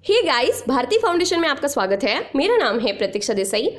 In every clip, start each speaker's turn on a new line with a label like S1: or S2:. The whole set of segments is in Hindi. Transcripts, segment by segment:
S1: हे गाइस, भारती फाउंडेशन में आपका स्वागत है। मेरा नाम है प्रतीक्षा देसाई।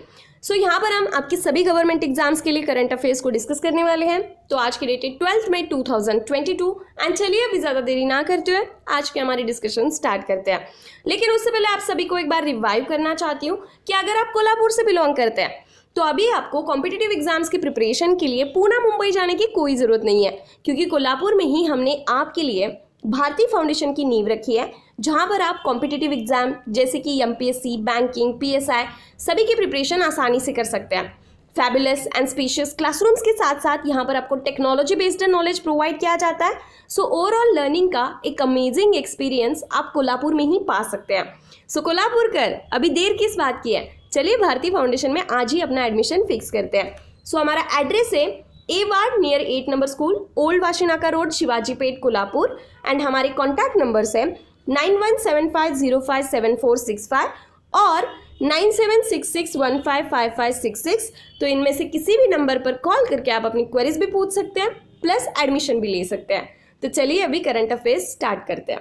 S1: यहाँ पर हम आपके सभी गवर्नमेंट एग्जाम्स के लिए करंट अफेयर्स को डिस्कस करने वाले हैं। तो आज की डेट है 12 मई 2022 एंड चलिए अभी ज़्यादा देरी ना करते हुए आज की हमारी डिस्कशन स्टार्ट करते हैं। लेकिन उससे पहले आप सभी को एक बार रिवाइव करना चाहती हूँ कि अगर आप कोल्हापुर से बिलोंग करते हैं तो अभी आपको कॉम्पिटिटिव एग्जाम्स की प्रिपरेशन के लिए पूना मुंबई जाने की कोई ज़रूरत नहीं है, क्योंकि कोल्हापुर में ही हमने आपके लिए भारती फाउंडेशन की नींव रखी है, जहां पर आप कॉम्पिटिटिव एग्जाम जैसे कि एमपीएससी, बैंकिंग, पीएसआई सभी की प्रिपरेशन आसानी से कर सकते हैं। फैबुलस एंड स्पेशियस क्लासरूम्स के साथ साथ यहाँ पर आपको टेक्नोलॉजी बेस्ड नॉलेज प्रोवाइड किया जाता है। सो ओवरऑल लर्निंग का एक अमेजिंग एक्सपीरियंस आप कोल्हापुर में ही पा सकते हैं। सो कोल्हापुर कर अभी देर किस बात की है, चलिए भारती फाउंडेशन में आज ही अपना एडमिशन फिक्स करते हैं। सो हमारा एड्रेस है ए वार्ड नियर 8 नंबर school, old Washinaka road, Shivaji Peth, Kolhapur. And हमारे कॉन्टैक्ट नंबर्स है 9175057465 और 9766155566। तो इनमें से किसी भी नंबर पर कॉल करके आप अपनी क्वेरीज भी पूछ सकते हैं, प्लस एडमिशन भी ले सकते हैं। तो चलिए अभी करंट अफेयर्स स्टार्ट करते हैं।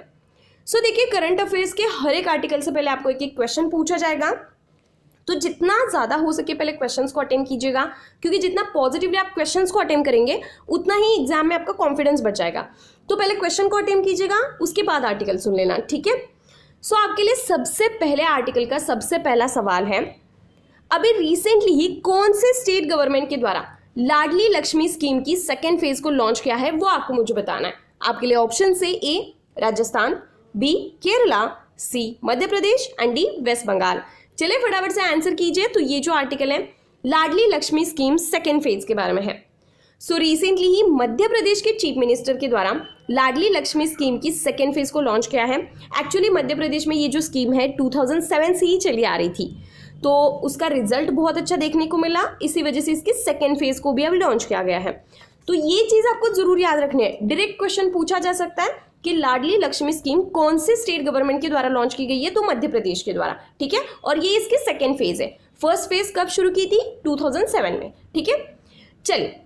S1: देखिए, करंट अफेयर्स के हर एक आर्टिकल से पहले आपको एक एक क्वेश्चन पूछा जाएगा। तो जितना ज़्यादा हो सके पहले क्वेश्चंस को अटेम्प्ट कीजिएगा, क्योंकि जितना पॉजिटिवली आप क्वेश्चंस को अटेम्प्ट करेंगे उतना ही एग्जाम में आपका कॉन्फिडेंस बढ़ जाएगा। तो पहले क्वेश्चन को अटेम्प्ट कीजिएगा, उसके बाद आर्टिकल सुन लेना, ठीक है। आपके लिए सबसे पहले आर्टिकल का सबसे पहला सवाल है, अभी रिसेंटली ही कौन से स्टेट गवर्नमेंट के द्वारा लाडली लक्ष्मी स्कीम की सेकेंड फेज को लॉन्च किया है, वो आपको मुझे बताना है। आपके लिए ऑप्शन से A Rajasthan, B Kerala, C Madhya Pradesh and D West Bengal. चलिए फटाफट से आंसर कीजिए। तो ये जो आर्टिकल है लाडली लक्ष्मी स्कीम सेकेंड फेज के बारे में है। रिसेंटली ही मध्य प्रदेश के चीफ मिनिस्टर के द्वारा लाडली लक्ष्मी स्कीम की सेकेंड फेज को लॉन्च किया है। एक्चुअली मध्य प्रदेश में ये जो स्कीम है 2007 से ही चली आ रही थी, तो उसका रिजल्ट बहुत अच्छा देखने को मिला, इसी वजह से इसकी सेकेंड फेज को भी अभी लॉन्च किया गया है। तो ये चीज़ आपको जरूर याद रखनी है। डायरेक्ट क्वेश्चन पूछा जा सकता है कि लाडली लक्ष्मी स्कीम कौन से स्टेट गवर्नमेंट के द्वारा लॉन्च की गई है, तो मध्य प्रदेश के द्वारा, ठीक है। और ये इसकी सेकेंड फेज है। फर्स्ट फेज कब शुरू की थी? 2007 में, ठीक है। चलिए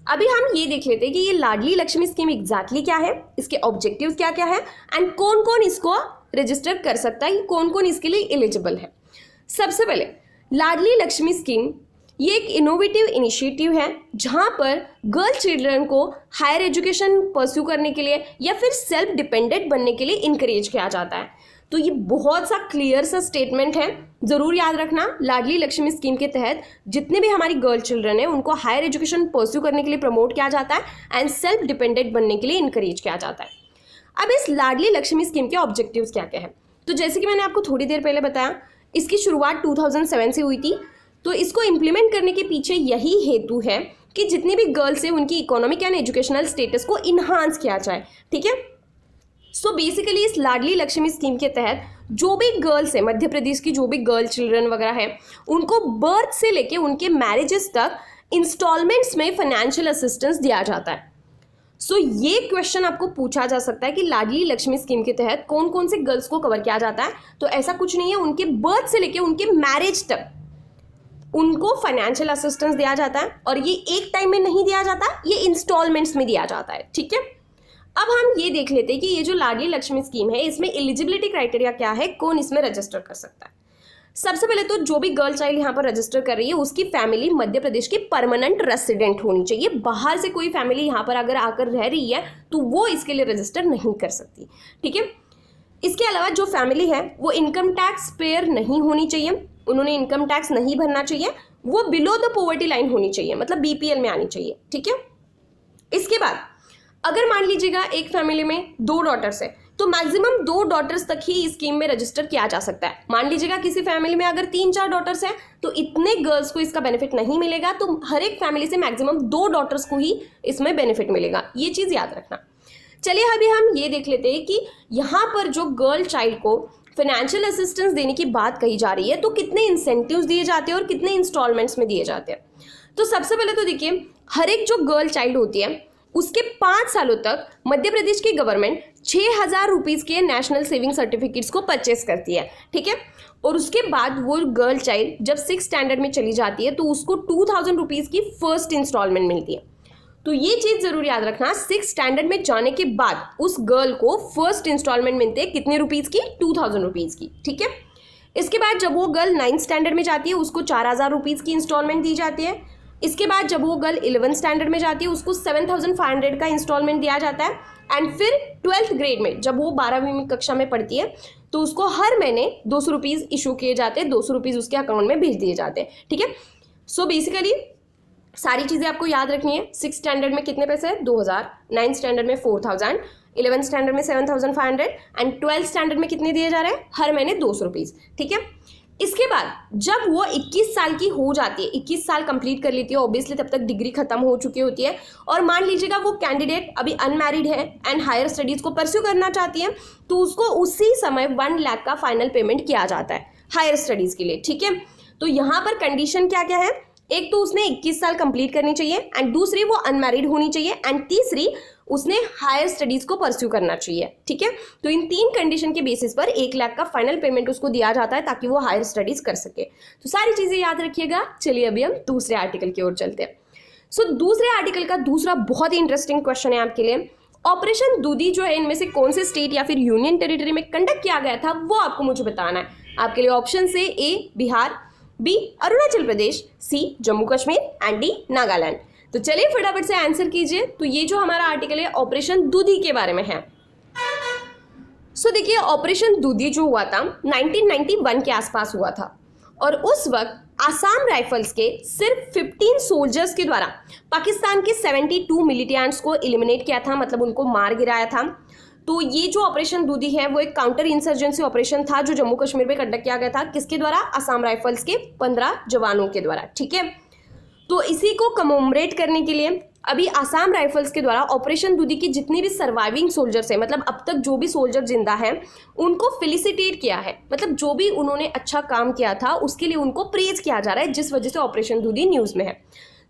S1: अभी हम ये देख लेते हैं कि ये लाडली लक्ष्मी स्कीम एग्जैक्टली क्या है, इसके ऑब्जेक्टिव्स क्या क्या है एंड कौन कौन इसको रजिस्टर कर सकता है, कौन कौन इसके लिए एलिजिबल है। सबसे पहले लाडली लक्ष्मी स्कीम ये एक इनोवेटिव इनिशिएटिव है, जहां पर गर्ल चिल्ड्रन को हायर एजुकेशन परस्यू करने के लिए या फिर सेल्फ डिपेंडेंट बनने के लिए इनकरेज किया जाता है। तो ये बहुत सा क्लियर सा स्टेटमेंट है, जरूर याद रखना। लाडली लक्ष्मी स्कीम के तहत जितने भी हमारी गर्ल चिल्ड्रन है उनको हायर एजुकेशन परस्यू करने के लिए प्रमोट किया जाता है एंड सेल्फ डिपेंडेंट बनने के लिए इनकरेज किया जाता है। अब इस लाडली लक्ष्मी स्कीम के ऑब्जेक्टिव्स क्या क्या है, तो जैसे कि मैंने आपको थोड़ी देर पहले बताया, इसकी शुरुआत 2007 से हुई थी। तो इसको इम्प्लीमेंट करने के पीछे यही हेतु है कि जितनी भी गर्ल्स हैं उनकी इकोनॉमिक एंड एजुकेशनल स्टेटस को इन्हांस किया जाए, ठीक है। बेसिकली इस लाडली लक्ष्मी स्कीम के तहत जो भी गर्ल्स है, मध्य प्रदेश की जो भी गर्ल चिल्ड्रन वगैरह है, उनको बर्थ से लेके उनके मैरिजेस तक इंस्टॉलमेंट्स में फाइनेंशियल असिस्टेंस दिया जाता है। ये क्वेश्चन आपको पूछा जा सकता है कि लाडली लक्ष्मी स्कीम के तहत कौन कौन से गर्ल्स को कवर किया जाता है। तो ऐसा कुछ नहीं है, उनके बर्थ से लेके उनके मैरिज तक उनको फाइनेंशियल असिस्टेंस दिया जाता है, और ये एक टाइम में नहीं दिया जाता, ये इंस्टॉलमेंट्स में दिया जाता है, ठीक है। अब हम ये देख लेते हैं कि ये जो लाडली लक्ष्मी स्कीम है इसमें एलिजिबिलिटी क्राइटेरिया क्या है, कौन इसमें रजिस्टर कर सकता है। सबसे पहले तो जो भी गर्ल चाइल्ड यहाँ पर रजिस्टर कर रही है उसकी फैमिली मध्य प्रदेश की परमानेंट रेसिडेंट होनी चाहिए। बाहर से कोई फैमिली यहाँ पर अगर आकर रह रही है तो वो इसके लिए रजिस्टर नहीं कर सकती, ठीक है। इसके अलावा जो फैमिली है वो इनकम टैक्स पेयर नहीं होनी चाहिए, उन्होंने इनकम टैक्स नहीं भरना चाहिए, वो बिलो द पॉवर्टी लाइन होनी चाहिए, मतलब बीपीएल में आनी चाहिए, ठीक है। इसके बाद अगर मान लीजिएगा एक फैमिली में 2 डॉटर्स है तो मैक्सिमम 2 डॉटर्स तक ही इस स्कीम में रजिस्टर किया जा सकता है। मान लीजिएगा किसी फैमिली में अगर 3-4 डॉटर्स हैं तो इतने गर्ल्स को इसका बेनिफिट नहीं मिलेगा, तो हर एक फैमिली से मैक्सिमम 2 डॉटर्स को ही इसमें बेनिफिट मिलेगा, ये चीज़ याद रखना। चलिए अभी हम ये देख लेते हैं कि यहाँ पर जो गर्ल चाइल्ड को फाइनेंशियल असिस्टेंस देने की बात कही जा रही है तो कितने इंसेंटिव्स दिए जाते हैं और कितने इंस्टॉलमेंट्स में दिए जाते हैं। तो सबसे पहले तो देखिए, हर एक जो गर्ल चाइल्ड होती है उसके 5 सालों तक मध्य प्रदेश की गवर्नमेंट 6,000 रुपीज़ के नेशनल सेविंग सर्टिफिकेट्स को परचेस करती है, ठीक है। और उसके बाद वो गर्ल चाइल्ड जब 6th स्टैंडर्ड में चली जाती है तो उसको 2,000 रुपीज़ की फर्स्ट इंस्टॉलमेंट मिलती है। तो ये चीज जरूर याद रखना, 6 स्टैंडर्ड में जाने के बाद उस गर्ल को फर्स्ट इंस्टॉलमेंट मिलते हैं कितने रुपीज की, 2000 रुपीज की, ठीक है। इसके बाद जब वो गर्ल 9th स्टैंडर्ड में जाती है उसको 4000 रुपीज की इंस्टॉलमेंट दी जाती है। इसके बाद जब वो गर्ल 11th स्टैंडर्ड में जाती है उसको 7500 का इंस्टॉलमेंट दिया जाता है। एंड फिर 12th ग्रेड में जब वो 12वीं कक्षा में पढ़ती है तो उसको हर महीने 200 रुपीज इशू किए जाते हैं, 200 रुपीज उसके अकाउंट में भेज दिए जाते हैं, ठीक है। सो बेसिकली सारी चीज़ें आपको याद रखनी है। 6th स्टैंडर्ड में कितने पैसे हैं, 2000, 9th स्टैंडर्ड में 4000, 11th स्टैंडर्ड में 7500 एंड 12th स्टैंडर्ड में कितने दिए जा रहे हैं, हर महीने 200 रुपीज़, ठीक है। इसके बाद जब वो 21 साल की हो जाती है, 21 साल कंप्लीट कर लेती है, ऑब्वियसली तब तक डिग्री खत्म हो चुकी होती है, और मान लीजिएगा वो कैंडिडेट अभी अनमैरिड है एंड हायर स्टडीज़ को परस्यू करना चाहती है, तो उसको उसी समय 1 लाख का फाइनल पेमेंट किया जाता है हायर स्टडीज़ के लिए, ठीक है। तो यहाँ पर कंडीशन क्या क्या है, एक तो उसने 21 साल कंप्लीट करनी चाहिए एंड दूसरी वो अनमैरिड होनी चाहिए एंड तीसरी उसने हायर स्टडीज को परस्यू करना चाहिए, ठीक है। तो इन 3 कंडीशन के बेसिस पर 1 लाख का फाइनल पेमेंट उसको दिया जाता है ताकि वो हायर स्टडीज कर सके। तो सारी चीजें याद रखिएगा। चलिए अभी हम दूसरे आर्टिकल की ओर चलते हैं। सो दूसरे आर्टिकल का दूसरा बहुत ही इंटरेस्टिंग क्वेश्चन है आपके लिए। ऑपरेशन दूधी जो है इनमें से कौन से स्टेट या फिर यूनियन टेरिटरी में कंडक्ट किया गया था वो आपको मुझे बताना है। आपके लिए ऑप्शन से A Bihar, B Arunachal Pradesh, C Jammu Kashmir and D Nagaland. तो चलिए फटाफट से आंसर कीजिए। तो ये जो हमारा आर्टिकल है ऑपरेशन दूधी के बारे में है। सो देखिए ऑपरेशन दूधी जो हुआ था 1991 के आसपास हुआ था और उस वक्त आसाम राइफल्स के सिर्फ 15 सोल्जर्स के द्वारा पाकिस्तान के 72 मिलिटेंट्स को एलिमिनेट किया था, मतलब उनको मार गिराया था। तो ये जो ऑपरेशन दूधी है वो एक काउंटर इंसर्जेंसी ऑपरेशन था जो जम्मू कश्मीर में कंडक्ट किया गया था। किसके द्वारा, आसाम राइफल्स के 15 जवानों के द्वारा, ठीक है। तो इसी को कमोमरेट करने के लिए अभी आसाम राइफल्स के द्वारा ऑपरेशन दूधी की जितनी भी सर्वाइविंग सोल्जर्स है, मतलब अब तक जो भी सोल्जर जिंदा है उनको फेलिसिटेट किया है, मतलब जो भी उन्होंने अच्छा काम किया था उसके लिए उनको प्रेज किया जा रहा है, जिस वजह से ऑपरेशन दूधी न्यूज में है।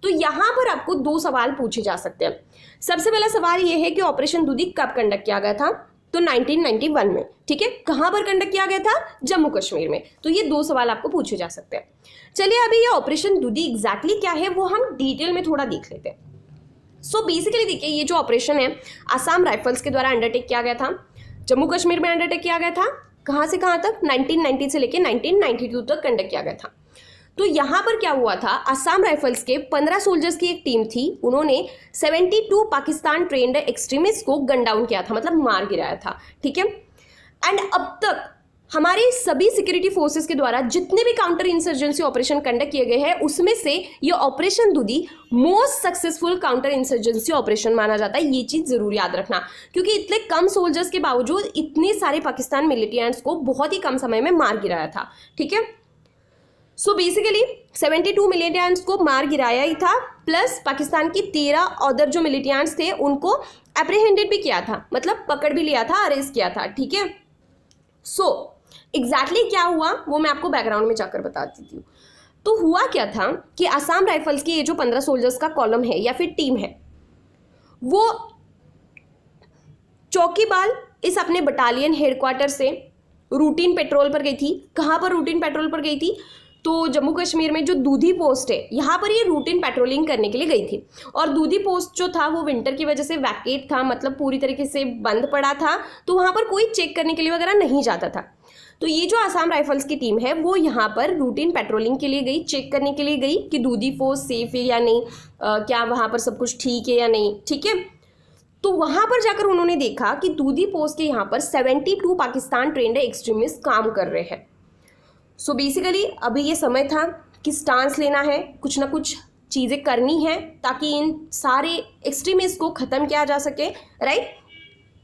S1: तो यहाँ पर आपको 2 सवाल पूछे जा सकते हैं। सबसे पहला सवाल ये है कि ऑपरेशन दूधी कब कंडक्ट किया गया था, तो 1991 में, ठीक है। कहाँ पर कंडक्ट किया गया था, जम्मू कश्मीर में। तो ये 2 सवाल आपको पूछे जा सकते हैं। चलिए अभी ये ऑपरेशन दूधी एग्जैक्टली क्या है वो हम डिटेल में थोड़ा देख लेते हैं। सो बेसिकली देखिए ये जो ऑपरेशन है आसाम राइफल्स के द्वारा अंडरटेक किया गया था, जम्मू कश्मीर में अंडरटेक किया गया था। कहाँ से कहाँ तक, 1990 से लेकर 1992 तक कंडक्ट किया गया था। तो यहाँ पर क्या हुआ था, आसाम राइफल्स के 15 सोल्जर्स की एक टीम थी, उन्होंने 72 पाकिस्तान ट्रेंड एक्सट्रीमिस्ट को गन डाउन किया था, मतलब मार गिराया था, ठीक है। एंड अब तक हमारे सभी सिक्योरिटी फोर्सेस के द्वारा जितने भी काउंटर इंसर्जेंसी ऑपरेशन कंडक्ट किए गए हैं उसमें से ये operation Dudhi most successful counter insurgency operation माना जाता है। ये चीज जरूर याद रखना, क्योंकि इतने कम सोल्जर्स के बावजूद इतने सारे पाकिस्तान मिलिटेंट्स को बहुत ही कम समय में मार गिराया था, ठीक है। सो बेसिकली 72 मिलिटेंट्स को मार गिराया ही था, प्लस पाकिस्तान की 13 अदर जो मिलिटेंट्स थे उनको एप्रीहेंडेड भी किया था, मतलब पकड़ भी लिया था, अरेस्ट किया था, ठीक है। सो एग्जैक्टली क्या हुआ वो मैं आपको बैकग्राउंड में जाकर बता देती हूँ। तो हुआ क्या था कि आसाम राइफल्स की ये जो 15 सोल्जर्स का कॉलम है या फिर टीम है वो चौकीबाल इस अपने बटालियन हेडक्वार्टर से रूटीन पेट्रोल पर गई थी। कहाँ पर रूटीन पेट्रोल पर गई थी, तो जम्मू कश्मीर में जो दूधी पोस्ट है यहाँ पर ये रूटीन पेट्रोलिंग करने के लिए गई थी। और दूधी पोस्ट जो था वो विंटर की वजह से वैकेट था, मतलब पूरी तरीके से बंद पड़ा था, तो वहाँ पर कोई चेक करने के लिए वगैरह नहीं जाता था। तो ये जो आसाम राइफल्स की टीम है वो यहाँ पर रूटीन पेट्रोलिंग के लिए गई, चेक करने के लिए गई कि दूधी पोस्ट सेफ है या नहीं, क्या वहाँ पर सब कुछ ठीक है या नहीं, ठीक है। तो वहाँ पर जाकर उन्होंने देखा कि दूधी पोस्ट के यहाँ पर 72 पाकिस्तान ट्रेंड एक्सट्रीमिस्ट काम कर रहे हैं। सो बेसिकली अभी ये समय था कि स्टांस लेना है, कुछ ना कुछ चीज़ें करनी है ताकि इन सारे एक्सट्रीमिस्ट को ख़त्म किया जा सके, राइट।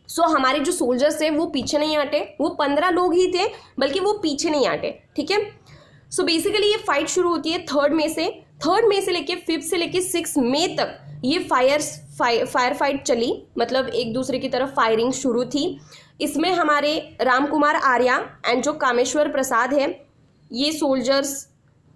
S1: सो हमारे जो सोल्जर्स थे वो पीछे नहीं हटे, वो 15 लोग ही थे बल्कि वो पीछे नहीं हटे, ठीक है। सो बेसिकली ये फाइट शुरू होती है 3 मई से लेके 5 से लेके 6 मई तक ये फायर फाइट चली, मतलब एक दूसरे की तरफ फायरिंग शुरू थी। इसमें हमारे राम कुमार आर्या एंड जो कामेश्वर प्रसाद है ये सोल्जर्स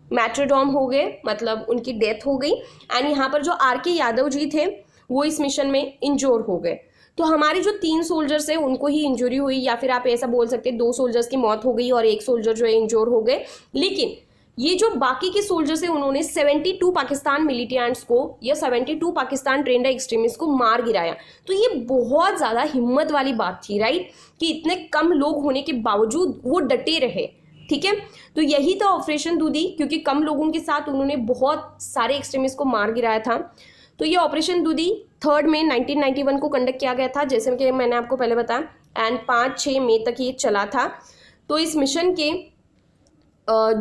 S1: मैट्रोडॉम हो गए, मतलब उनकी डेथ हो गई। एंड यहाँ पर जो RK यादव जी थे वो इस मिशन में इंजोर हो गए। तो हमारे जो 3 सोल्जर्स हैं उनको ही इंजरी हुई, या फिर आप ऐसा बोल सकते हैं 2 सोल्जर्स की मौत हो गई और 1 सोल्जर जो है इंजोर हो गए। लेकिन ये जो बाकी के सोल्जर्स हैं उन्होंने 72 पाकिस्तान मिलिटेंट्स को या 72 पाकिस्तान ट्रेंड एक्सट्रीमिस्ट को मार गिराया। तो ये बहुत ज़्यादा हिम्मत वाली बात थी, राइट, कि इतने कम लोग होने के बावजूद वो डटे रहे। ठीक है, तो यही था ऑपरेशन दूधी, क्योंकि कम लोगों के साथ उन्होंने बहुत सारे एक्सट्रीमिस्ट को मार गिराया था। तो ये ऑपरेशन दूधी 3 मई 1991 को कंडक्ट किया गया था, जैसे कि मैंने आपको पहले बताया, एंड 5-6 मई तक ये चला था। तो इस मिशन के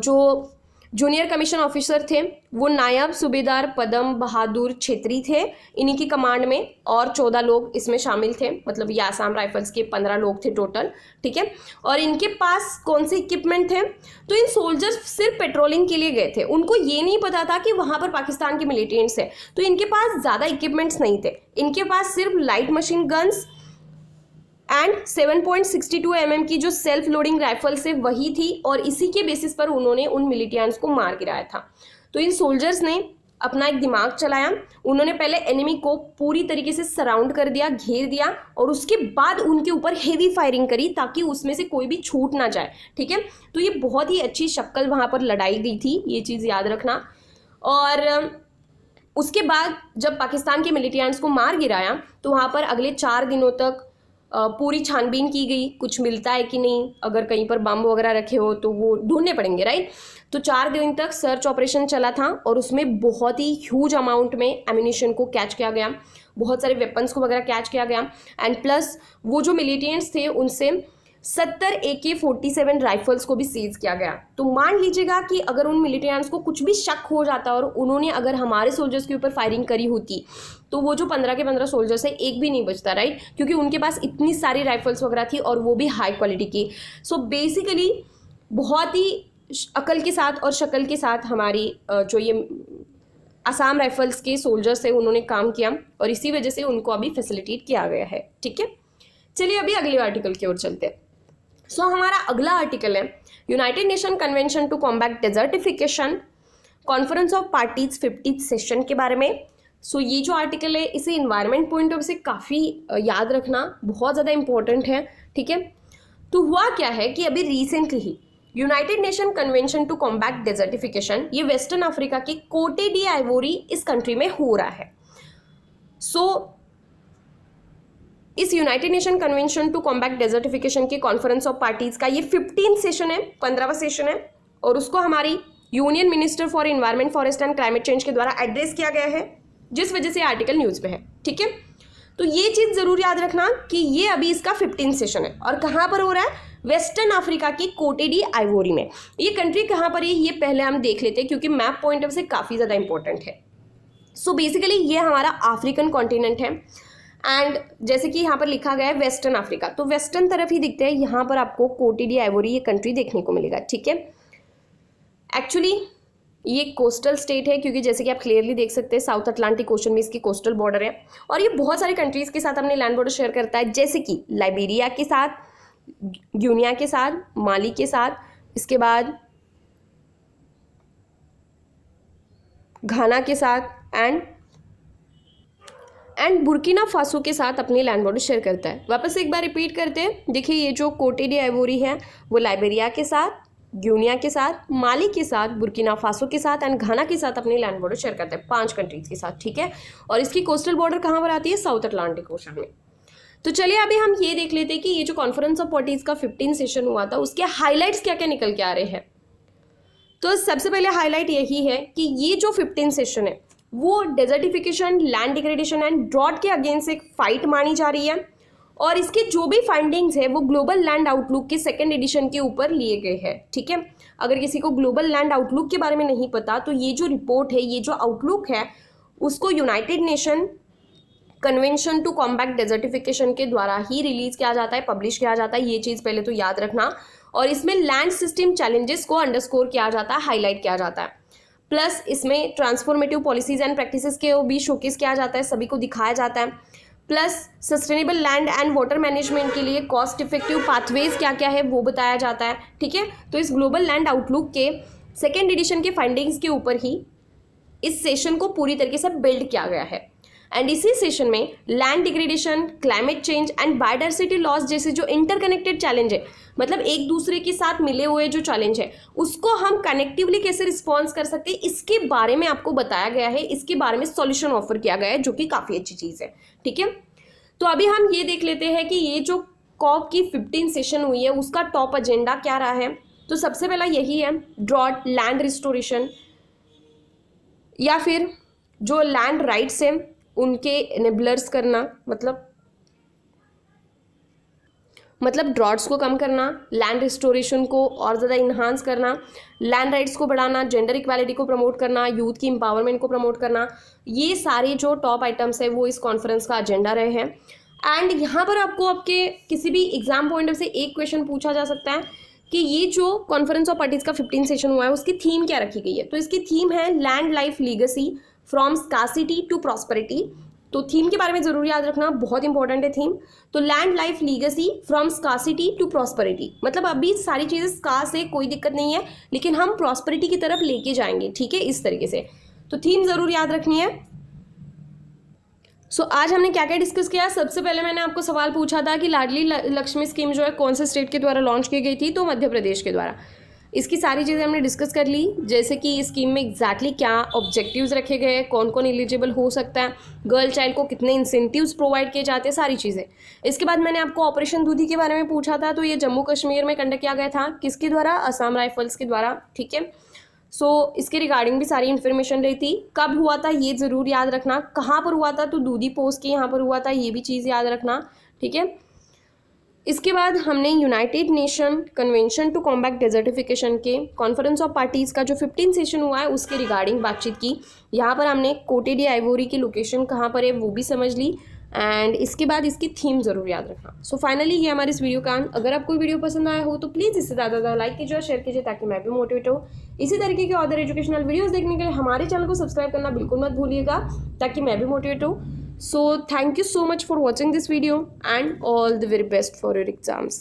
S1: जो जूनियर कमीशन ऑफिसर थे वो नायब सूबेदार पदम बहादुर छेत्री थे, इन्हीं की कमांड में, और 14 लोग इसमें शामिल थे, मतलब ये आसाम राइफल्स के 15 लोग थे टोटल। ठीक है, और इनके पास कौन से इक्विपमेंट थे, तो इन सोल्जर्स सिर्फ पेट्रोलिंग के लिए गए थे, उनको ये नहीं पता था कि वहाँ पर पाकिस्तान के मिलिटेंट्स हैं, तो इनके पास ज़्यादा इक्विपमेंट्स नहीं थे, इनके पास सिर्फ light machine guns and 7.62 mm की जो सेल्फ लोडिंग राइफल्स है वही थी, और इसी के बेसिस पर उन्होंने उन मिलिटेंट्स को मार गिराया था। तो इन सोल्जर्स ने अपना एक दिमाग चलाया, उन्होंने पहले एनिमी को पूरी तरीके से सराउंड कर दिया, घेर दिया, और उसके बाद उनके ऊपर हेवी फायरिंग करी ताकि उसमें से कोई भी छूट ना जाए। ठीक है, तो ये बहुत ही अच्छी शक्ल वहाँ पर लड़ाई गई थी, ये चीज़ याद रखना। और उसके बाद जब पाकिस्तान के मिलिटेंट्स को मार गिराया तो वहाँ पर अगले 4 दिनों तक पूरी छानबीन की गई, कुछ मिलता है कि नहीं, अगर कहीं पर बम वगैरह रखे हो तो वो ढूंढने पड़ेंगे, राइट। तो 4 दिन तक सर्च ऑपरेशन चला था, और उसमें बहुत ही ह्यूज अमाउंट में एम्यूनिशन को कैच किया गया, बहुत सारे वेपन्स को वगैरह कैच किया गया, एंड प्लस वो जो मिलिटेंट्स थे उनसे 70 AK-47 राइफल्स को भी सीज किया गया। तो मान लीजिएगा कि अगर उन मिलिटेंट्स को कुछ भी शक हो जाता और उन्होंने अगर हमारे सोल्जर्स के ऊपर फायरिंग करी होती तो वो जो 15 के 15 सोल्जर्स है एक भी नहीं बचता, राइट, क्योंकि उनके पास इतनी सारी राइफल्स वगैरह थी और वो भी हाई क्वालिटी की। सो बेसिकली बहुत ही अकल के साथ और शक्ल के साथ हमारी जो ये आसाम राइफल्स के सोल्जर्स है उन्होंने काम किया, और इसी वजह से उनको अभी फैसिलिटेट किया गया है। ठीक है, चलिए अभी अगले आर्टिकल की ओर चलते हैं। सो हमारा अगला आर्टिकल है United Nation convention to combat desertification, conference of parties 50th session के बारे में। सो ये जो आर्टिकल है इसे इन्वायरमेंट पॉइंट ऑफ से काफ़ी याद रखना बहुत ज़्यादा इंपॉर्टेंट है। ठीक है, तो हुआ क्या है कि अभी रिसेंटली ही United Nation convention to combat desertification ये वेस्टर्न अफ्रीका के कोटे डी आइवोरी इस कंट्री में हो रहा है। सो इस United Nation convention to combat desertification के कॉन्फ्रेंस ऑफ पार्टीज का ये 15th सेशन है, 15वां सेशन है, और उसको हमारी union minister for environment, forest and climate change के द्वारा एड्रेस किया गया है, जिस वजह से आर्टिकल न्यूज़ पे है। ठीक है, तो ये चीज़ ज़रूर याद रखना कि ये अभी इसका 15th सेशन है, और कहाँ पर हो रहा है, वेस्टर्न अफ्रीका की कोटे डी आइवोरी में। ये कंट्री कहाँ पर है ये पहले हम देख लेते हैं, क्योंकि मैप पॉइंट ऑफ से काफ़ी ज़्यादा इंपॉर्टेंट है। सो बेसिकली ये हमारा अफ्रीकन कॉन्टिनेंट है, एंड जैसे कि यहाँ पर लिखा गया है वेस्टर्न अफ्रीका, तो वेस्टर्न तरफ ही दिखते हैं, यहाँ पर आपको कोटे डी आइवोरी ये कंट्री देखने को मिलेगा। ठीक है, एक्चुअली ये कोस्टल स्टेट है, क्योंकि जैसे कि आप क्लियरली देख सकते हैं साउथ अटलांटिक ओशन में इसकी कोस्टल बॉर्डर है, और ये बहुत सारे कंट्रीज़ के साथ अपने लैंड बॉर्डर शेयर करता है, जैसे कि लाइबेरिया के साथ, गिनिया के साथ, माली के साथ, इसके बाद घाना के साथ, एंड बुर्किना फासो के साथ अपनी लैंड बॉर्डर शेयर करता है। वापस एक बार रिपीट करते हैं, देखिए ये जो कोटे डी आइवोरी है वो लाइबेरिया के साथ, गिनिया के साथ, माली के साथ, बुर्किना फासो के साथ एंड घाना के साथ अपनी लैंड बॉर्डर शेयर करता है, 5 कंट्रीज के साथ। ठीक है, और इसकी कोस्टल बॉर्डर कहाँ पर आती है, साउथ अटलांटिक ओशन में। तो चलिए अभी हम ये देख लेते हैं कि ये जो कॉन्फ्रेंस ऑफ पार्टीज का 15th सेशन हुआ था उसके हाईलाइट्स क्या क्या निकल के आ रहे हैं। तो सबसे पहले हाईलाइट यही है कि ये जो 15th सेशन है वो desertification, land degradation and drought के अगेंस्ट एक फाइट मानी जा रही है, और इसके जो भी फाइंडिंग्स है वो ग्लोबल लैंड आउटलुक के 2nd एडिशन के ऊपर लिए गए हैं। ठीक है, अगर किसी को ग्लोबल लैंड आउटलुक के बारे में नहीं पता तो ये जो रिपोर्ट है, ये जो आउटलुक है, उसको United Nation convention to combat desertification के द्वारा ही रिलीज किया जाता है, पब्लिश किया जाता है, ये चीज़ पहले तो याद रखना। और इसमें लैंड सिस्टम चैलेंजेस को अंडरस्कोर किया जाता है, हाईलाइट किया जाता है, प्लस इसमें ट्रांसफॉर्मेटिव पॉलिसीज एंड प्रैक्टिसेस के भी शोकेस किया जाता है, सभी को दिखाया जाता है, plus sustainable land and water management के लिए कॉस्ट इफेक्टिव पाथवेज क्या क्या है वो बताया जाता है। ठीक है, तो इस ग्लोबल लैंड आउटलुक के 2nd एडिशन के फाइंडिंग्स के ऊपर ही इस सेशन को पूरी तरीके से बिल्ड किया गया है, एंड इसी सेशन में land degradation, climate change and biodiversity loss जैसे जो इंटरकनेक्टेड चैलेंज है मतलब एक दूसरे के साथ मिले हुए जो चैलेंज है उसको हम कनेक्टिवली कैसे रिस्पॉन्स कर सकते हैं, इसके बारे में आपको बताया गया है, इसके बारे में सॉल्यूशन ऑफर किया गया है, जो कि काफ़ी अच्छी चीज़ है। ठीक है, तो अभी हम ये देख लेते हैं कि ये जो कॉप की 15 सेशन हुई है उसका टॉप एजेंडा क्या रहा है। तो सबसे पहला यही है, ड्रॉट, लैंड रिस्टोरेशन, या फिर जो लैंड राइट्स है उनके एनेबलर्स करना, मतलब ड्रॉट्स को कम करना, लैंड रिस्टोरेशन को और ज़्यादा इन्हांस करना, लैंड राइट्स को बढ़ाना, जेंडर इक्वालिटी को प्रमोट करना, यूथ की एम्पावरमेंट को प्रमोट करना, ये सारे जो टॉप आइटम्स है वो इस कॉन्फ्रेंस का एजेंडा रहे हैं। एंड यहाँ पर आपको आपके किसी भी एग्जाम पॉइंट से एक क्वेश्चन पूछा जा सकता है कि ये जो कॉन्फ्रेंस ऑफ पार्टीज का 15 सेशन हुआ है उसकी थीम क्या रखी गई है। तो इसकी थीम है land life legacy from scarcity to prosperity. तो थीम के बारे में जरूर याद रखना, बहुत इंपॉर्टेंट है थीम। तो land life legacy from scarcity to prosperity, मतलब अभी सारी चीज़ें स्कार्स है, कोई दिक्कत नहीं है, लेकिन हम प्रॉस्पेरिटी की तरफ लेके जाएंगे। ठीक है, इस तरीके से तो थीम जरूर याद रखनी है। आज हमने क्या क्या डिस्कस किया। सबसे पहले मैंने आपको सवाल पूछा था कि लाडली लक्ष्मी स्कीम जो है कौन से स्टेट के द्वारा लॉन्च की गई थी, तो मध्य प्रदेश के द्वारा। इसकी सारी चीज़ें हमने डिस्कस कर ली, जैसे कि इस स्कीम में एग्जैक्टली क्या ऑब्जेक्टिव्स रखे गए हैं, कौन कौन एलिजिबल हो सकता है, गर्ल चाइल्ड को कितने इंसेंटिव्स प्रोवाइड किए जाते हैं, सारी चीज़ें। इसके बाद मैंने आपको ऑपरेशन दूधी के बारे में पूछा था, तो ये जम्मू कश्मीर में कंडक्ट किया गया था, किसके द्वारा, असम राइफल्स के द्वारा। ठीक है, इसके रिगार्डिंग भी सारी इन्फॉर्मेशन रही थी। कब हुआ था ये ज़रूर याद रखना, कहाँ पर हुआ था, तो दूधी पोस्ट के यहाँ पर हुआ था, ये भी चीज़ याद रखना। ठीक है, इसके बाद हमने United Nation convention to combat desertification के कॉन्फ्रेंस ऑफ पार्टीज़ का जो 15 सेशन हुआ है उसके रिगार्डिंग बातचीत की। यहाँ पर हमने कोटे डी आइवोरी की लोकेशन कहाँ पर है वो भी समझ ली, एंड इसके बाद इसकी थीम ज़रूर याद रखना। फाइनली ये हमारे इस वीडियो का अंत। अगर आपको वीडियो पसंद आया हो तो प्लीज़ इससे ज़्यादा लाइक कीजिए और शेयर कीजिए, ताकि मैं भी मोटिवेट हो। इसी तरीके के अदर एजुकेशनल वीडियोस देखने के लिए हमारे चैनल को सब्सक्राइब करना बिल्कुल मत भूलिएगा, ताकि मैं भी मोटिवेट हो। So thank you so much for watching this video and all the very best for your exams.